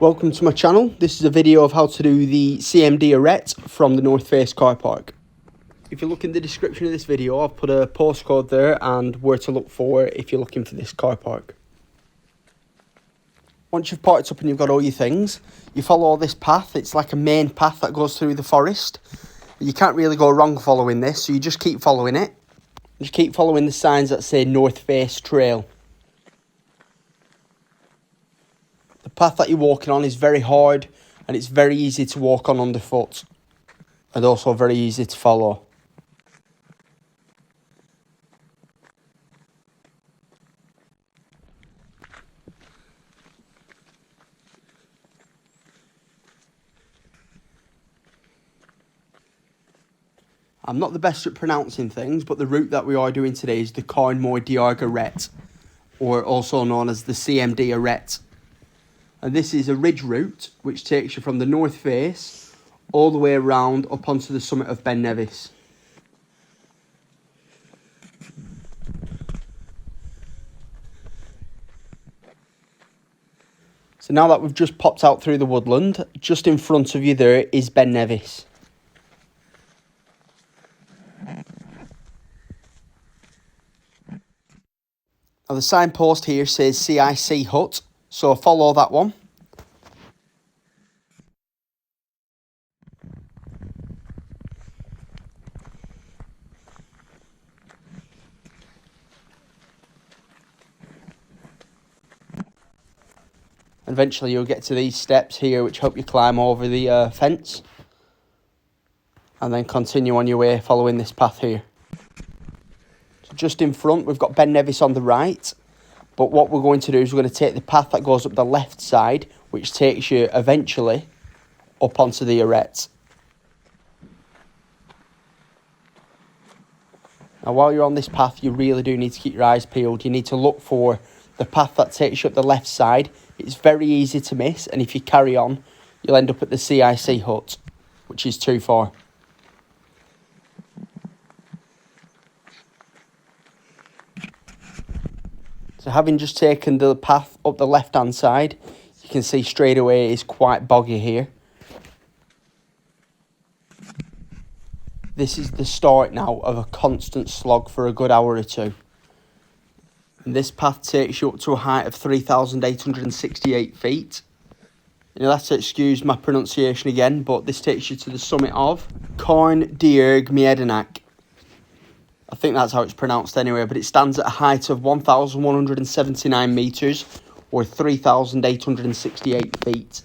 Welcome to my channel. This is a video of how to do the CMD Arete from the North Face Carpark. If you look in the description of this video, I've put a postcode there and where to look for if you're looking for this car park. Once you've parked up and you've got all your things, you follow this path. It's like a main path that goes through the forest. You can't really go wrong following this, so you just keep following it. Just keep following the signs that say North Face Trail. The path that you're walking on is very hard and it's very easy to walk on underfoot and also very easy to follow. I'm not the best at pronouncing things, but the route that we are doing today is the CARN DEARG Arete, or also known as the CMD Arete. And this is a ridge route which takes you from the North Face all the way around up onto the summit of Ben Nevis. So now that we've just popped out through the woodland, just in front of you there is Ben Nevis. Now the signpost here says CIC Hut, so follow that one. Eventually you'll get to these steps here which help you climb over the fence. And then continue on your way following this path here. So just in front we've got Ben Nevis on the right. But what we're going to do is we're going to take the path that goes up the left side, which takes you eventually up onto the Arete. Now while you're on this path, you really do need to keep your eyes peeled. You need to look for the path that takes you up the left side. It's very easy to miss, and if you carry on, you'll end up at the CIC Hut, which is too far. So having just taken the path up the left-hand side, you can see straight away it's quite boggy here. This is the start now of a constant slog for a good hour or two. And this path takes you up to a height of 3,868 feet. You'll have to excuse my pronunciation again, but this takes you to the summit of CARN. I think that's how it's pronounced anyway, but it stands at a height of 1,179 metres, or 3,868 feet.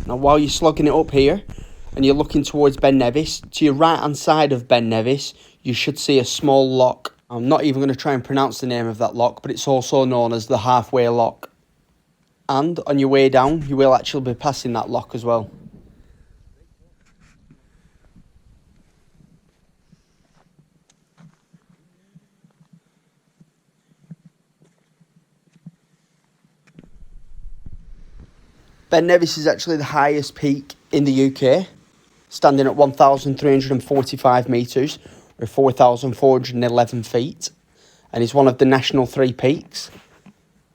Now while you're slogging it up here and you're looking towards Ben Nevis, to your right hand side of Ben Nevis you should see a small lock. I'm not even going to try and pronounce the name of that lock, but it's also known as the halfway lock. And on your way down you will actually be passing that lock as well. Ben Nevis is actually the highest peak in the UK, standing at 1,345 metres, or 4,411 feet, and is one of the national 3 peaks.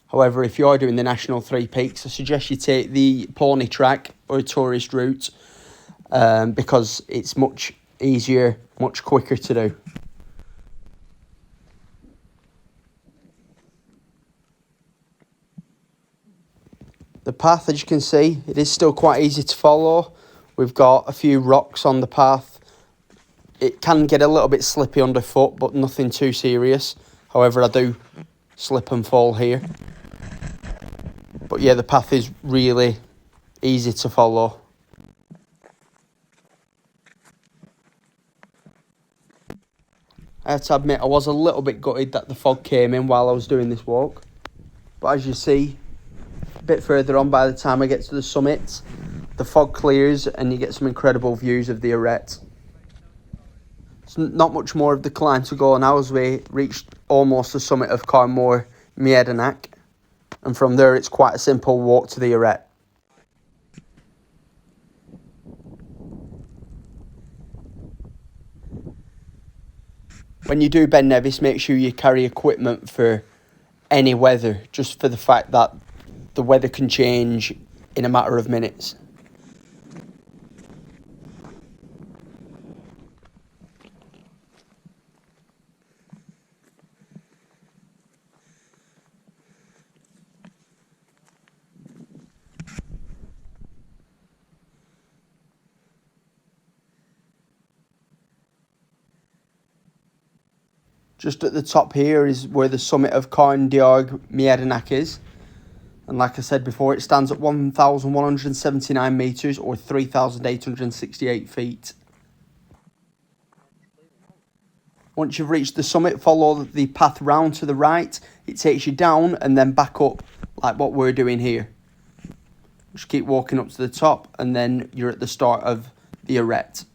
However, if you are doing the national 3 peaks, I suggest you take the pony track or a tourist route, because it's much easier, much quicker to do. The path, as you can see, it is still quite easy to follow. We've got a few rocks on the path. It can get a little bit slippy underfoot, but nothing too serious. However, I do slip and fall here. But yeah, the path is really easy to follow. I have to admit, I was a little bit gutted that the fog came in while I was doing this walk. But as you see, bit further on, by the time I get to the summit, the fog clears and you get some incredible views of the Arete. It's not much more of the climb to go now, as we reached almost the summit of CARN Meadonack, and from there it's quite a simple walk to the Arete. When you do Ben Nevis, make sure you carry equipment for any weather, just for the fact that the weather can change in a matter of minutes. Just at the top here is where the summit of CARN Meadonack is. And like I said before, it stands at 1,179 metres or 3,868 feet. Once you've reached the summit, follow the path round to the right. It takes you down and then back up like what we're doing here. Just keep walking up to the top and then you're at the start of the Arete.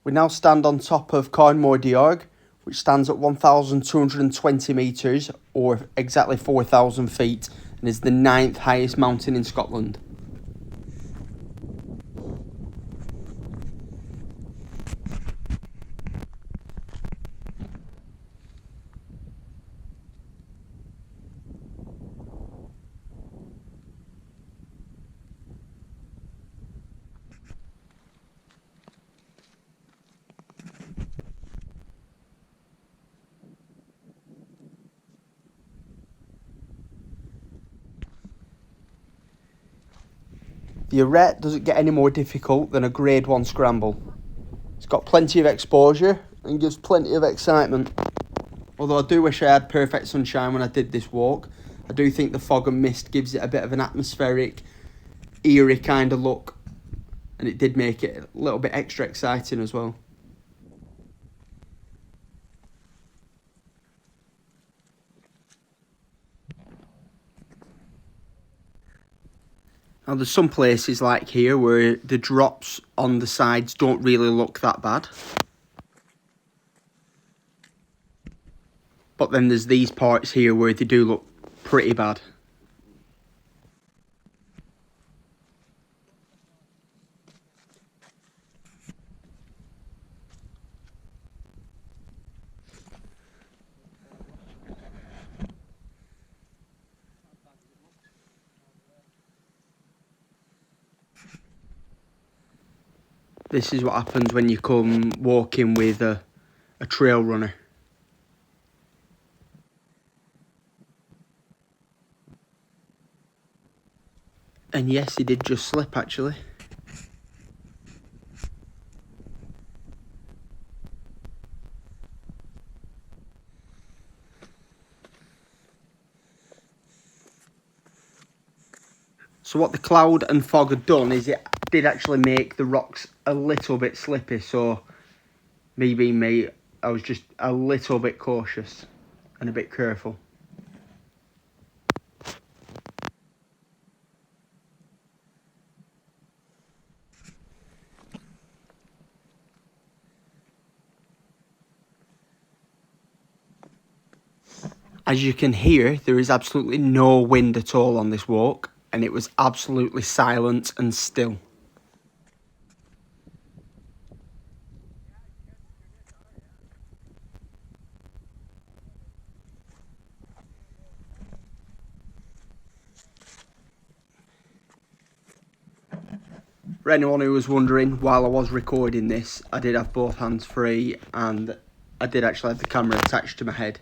We now stand on top of DEARG, which stands at 1,220 metres or exactly 4,000 feet and is the 9th highest mountain in Scotland. The Arete doesn't get any more difficult than a grade 1 scramble. It's got plenty of exposure and gives plenty of excitement. Although I do wish I had perfect sunshine when I did this walk. I do think the fog and mist gives it a bit of an atmospheric, eerie kind of look. And it did make it a little bit extra exciting as well. Now there's some places like here where the drops on the sides don't really look that bad. But then there's these parts here where they do look pretty bad. This is what happens when you come walking with a trail runner. And yes, he did just slip actually. So what the cloud and fog had done is it did actually make the rocks a little bit slippy. So me being me, I was just a little bit cautious and a bit careful. As you can hear, there is absolutely no wind at all on this walk, and it was absolutely silent and still. For anyone who was wondering, while I was recording this, I did have both hands free and I did actually have the camera attached to my head.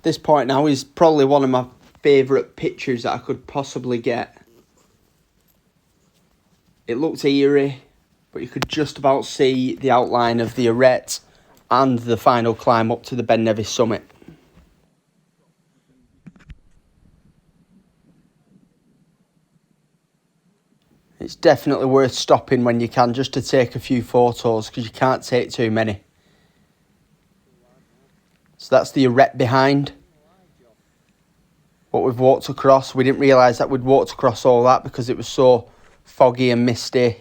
This point now is probably one of my favourite pictures that I could possibly get. It looked eerie, but you could just about see the outline of the Arête and the final climb up to the Ben Nevis summit. It's definitely worth stopping when you can just to take a few photos because you can't take too many. So that's the Arête behind what we've walked across. We didn't realise that we'd walked across all that because it was so foggy and misty.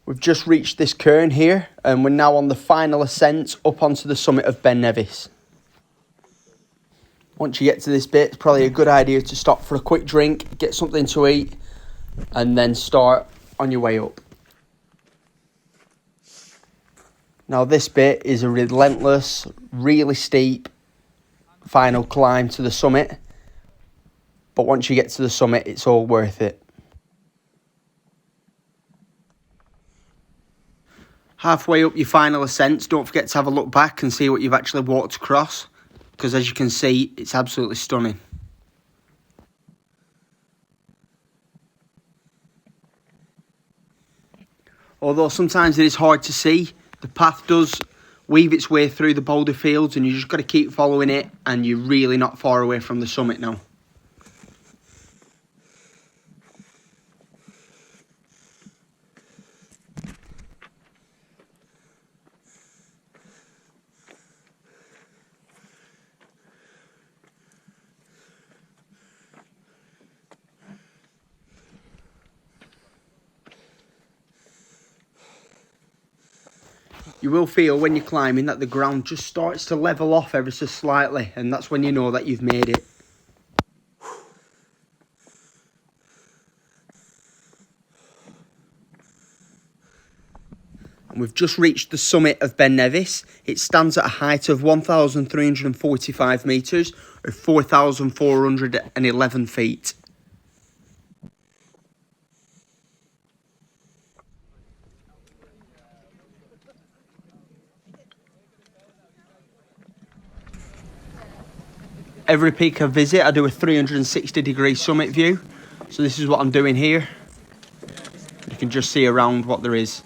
We've just reached this cairn here and we're now on the final ascent up onto the summit of Ben Nevis. Once you get to this bit, it's probably a good idea to stop for a quick drink, get something to eat, and then start on your way up. Now this bit is a relentless, really steep final climb to the summit, but once you get to the summit, it's all worth it. Halfway up your final ascent, don't forget to have a look back and see what you've actually walked across, because as you can see, it's absolutely stunning. Although sometimes it is hard to see, the path does weave its way through the boulder fields and you just got to keep following it, and you're really not far away from the summit now. You will feel when you're climbing that the ground just starts to level off ever so slightly, and that's when you know that you've made it. And we've just reached the summit of Ben Nevis. It stands at a height of 1,345 metres or 4,411 feet. Every peak I visit, I do a 360-degree summit view. So this is what I'm doing here. You can just see around what there is.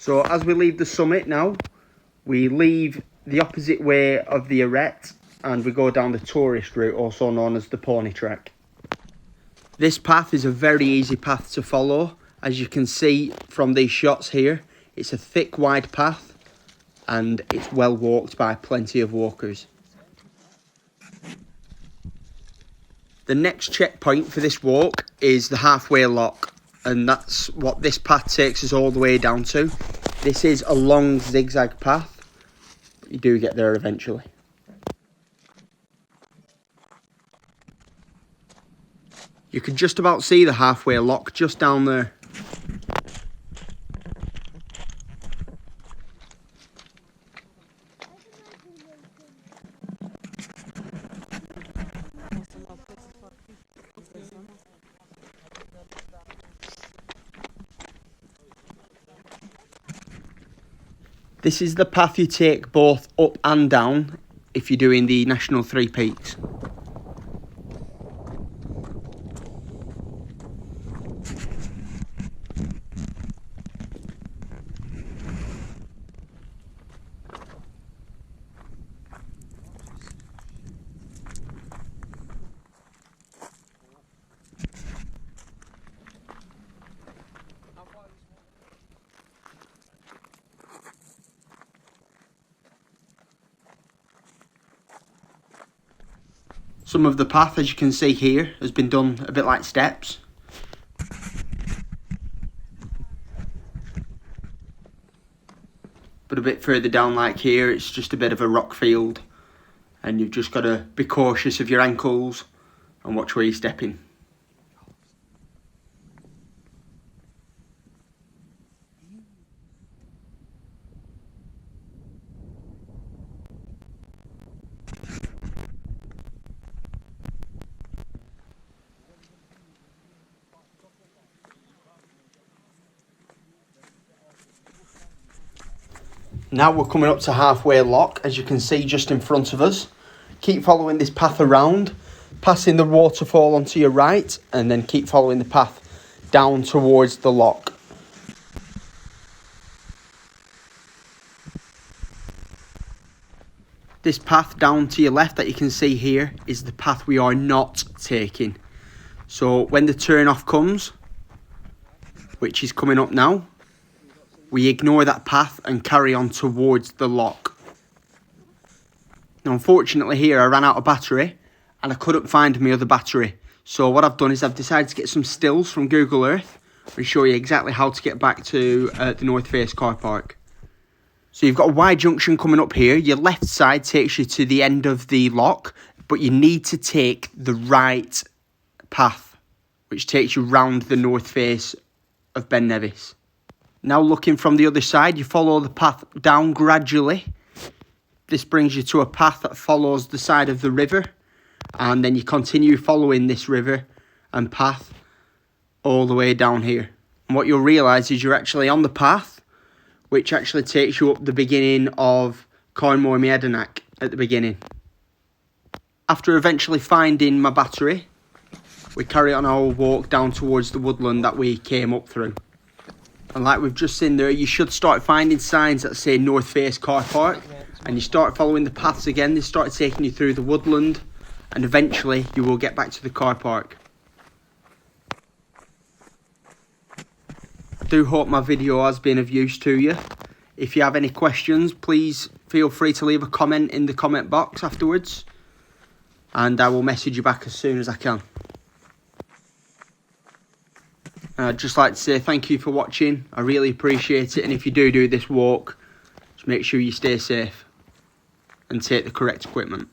So as we leave the summit now, we leave the opposite way of the Arete and we go down the tourist route, also known as the pony track. This path is a very easy path to follow. As you can see from these shots here, it's a thick, wide path and it's well walked by plenty of walkers. The next checkpoint for this walk is the halfway lock, and that's what this path takes us all the way down to. This is a long zigzag path, but you do get there eventually. You can just about see the halfway lock just down there. This is the path you take both up and down if you're doing the National Three Peaks. Some of the path, as you can see here, has been done a bit like steps. But a bit further down like here, it's just a bit of a rock field. And you've just got to be cautious of your ankles and watch where you're stepping. Now we're coming up to halfway lock, as you can see just in front of us. Keep following this path around, passing the waterfall onto your right, and then keep following the path down towards the lock. This path down to your left that you can see here is the path we are not taking. So when the turn off comes, which is coming up now, we ignore that path and carry on towards the lock. Now unfortunately here I ran out of battery and I couldn't find my other battery. So what I've done is I've decided to get some stills from Google Earth and show you exactly how to get back to the North Face Carpark. So you've got a Y junction coming up here. Your left side takes you to the end of the lock, but you need to take the right path, which takes you round the North Face of Ben Nevis. Now looking from the other side, you follow the path down gradually. This brings you to a path that follows the side of the river. And then you continue following this river and path all the way down here. And what you'll realise is you're actually on the path, which actually takes you up the beginning of CARN at the beginning. After eventually finding my battery, we carry on our walk down towards the woodland that we came up through. And like we've just seen there, you should start finding signs that say North Face Carpark. And you start following the paths again, they start taking you through the woodland. And eventually you will get back to the car park. I do hope my video has been of use to you. If you have any questions, please feel free to leave a comment in the comment box afterwards. And I will message you back as soon as I can. I'd just like to say thank you for watching. I really appreciate it. And if you do this walk, just make sure you stay safe and take the correct equipment.